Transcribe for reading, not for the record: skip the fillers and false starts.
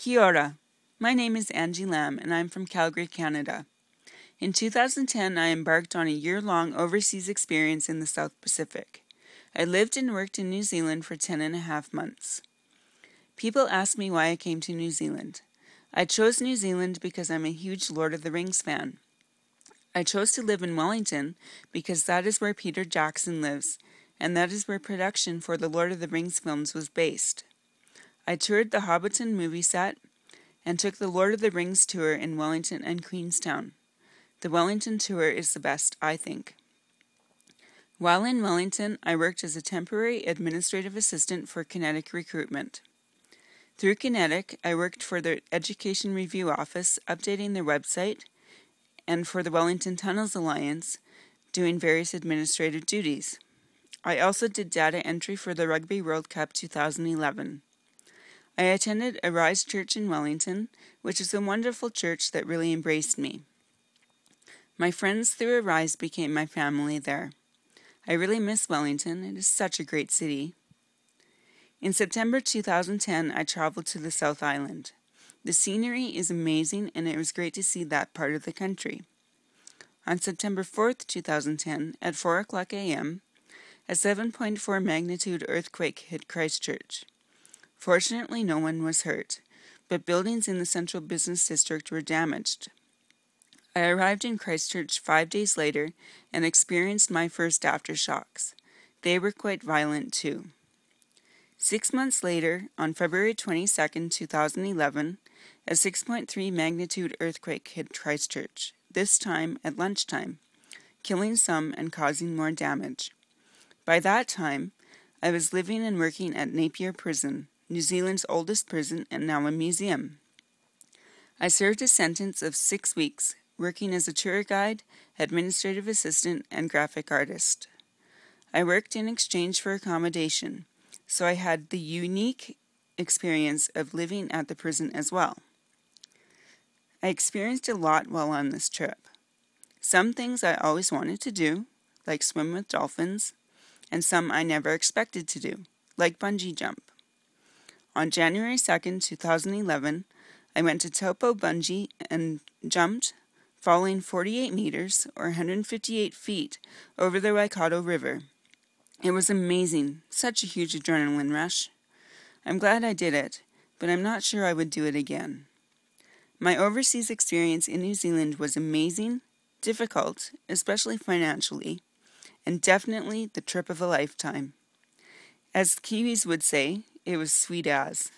Kia ora. My name is Angie Lamb and I'm from Calgary, Canada. In 2010, I embarked on a year-long overseas experience in the South Pacific. I lived and worked in New Zealand for 10.5 months. People ask me why I came to New Zealand. I chose New Zealand because I'm a huge Lord of the Rings fan. I chose to live in Wellington because that is where Peter Jackson lives, and that is where production for the Lord of the Rings films was based. I toured the Hobbiton movie set and took the Lord of the Rings tour in Wellington and Queenstown. The Wellington tour is the best, I think. While in Wellington, I worked as a temporary administrative assistant for Kinetic Recruitment. Through Kinetic, I worked for their Education Review Office, updating their website, and for the Wellington Tunnels Alliance, doing various administrative duties. I also did data entry for the Rugby World Cup 2011. I attended Arise Church in Wellington, which is a wonderful church that really embraced me. My friends through Arise became my family there. I really miss Wellington. It is such a great city. In September 2010, I traveled to the South Island. The scenery is amazing, and it was great to see that part of the country. On September 4th, 2010, at 4 o'clock a.m., a 7.4 magnitude earthquake hit Christchurch. Fortunately, no one was hurt, but buildings in the central business district were damaged. I arrived in Christchurch 5 days later and experienced my first aftershocks. They were quite violent too. 6 months later, on February 22, 2011, a 6.3 magnitude earthquake hit Christchurch, this time at lunchtime, killing some and causing more damage. By that time, I was living and working at Napier Prison, New Zealand's oldest prison and now a museum. I served a sentence of 6 weeks, working as a tour guide, administrative assistant, and graphic artist. I worked in exchange for accommodation, so I had the unique experience of living at the prison as well. I experienced a lot while on this trip. Some things I always wanted to do, like swim with dolphins, and some I never expected to do, like bungee jump. On January 2nd, 2011, I went to Taupo Bungee and jumped, falling 48 meters, or 158 feet, over the Waikato River. It was amazing, such a huge adrenaline rush. I'm glad I did it, but I'm not sure I would do it again. My overseas experience in New Zealand was amazing, difficult, especially financially, and definitely the trip of a lifetime. As Kiwis would say, it was sweet as.